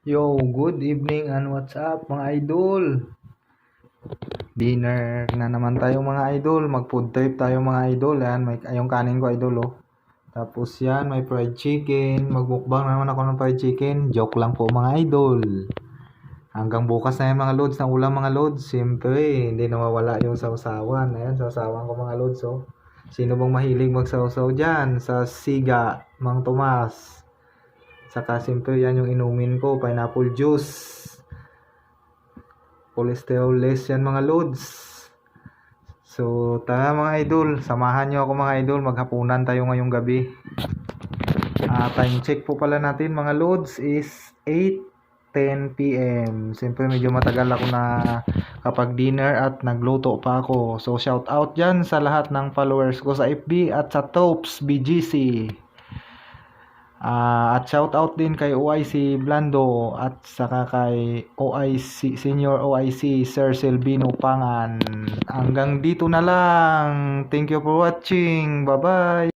Yo, good evening and what's up mga idol? Dinner na naman tayo mga idol. Mag-food trip tayo mga idol. Yan, may yung kanin ko idol oh. Tapos yan, may fried chicken. Magbukbang na naman ako ng fried chicken. Joke lang po mga idol. Hanggang bukas na yan mga lods, na ulam mga lods. Siyempre, hindi nawawala yung sausawan. Ayan, sausawan ko mga lods oh. Sino bang mahilig magsawsaw dyan? Sa siga, Mang Tomas. Saka siyempre yan yung inumin ko, pineapple juice. Cholesterol less yan mga lods. So tara mga idol, samahan nyo ako mga idol. Maghapunan tayo ngayong gabi. Time check po pala natin mga lods is 8:10 PM. Siyempre medyo matagal ako na kapag dinner at nagluto pa ako. So shout out dyan sa lahat ng followers ko sa FB at sa Tops BGC. At shout out din kay OIC Blando at saka kay OIC Senior OIC Sir Silvino Pangan. Hanggang dito na lang. Thank you for watching. Bye bye.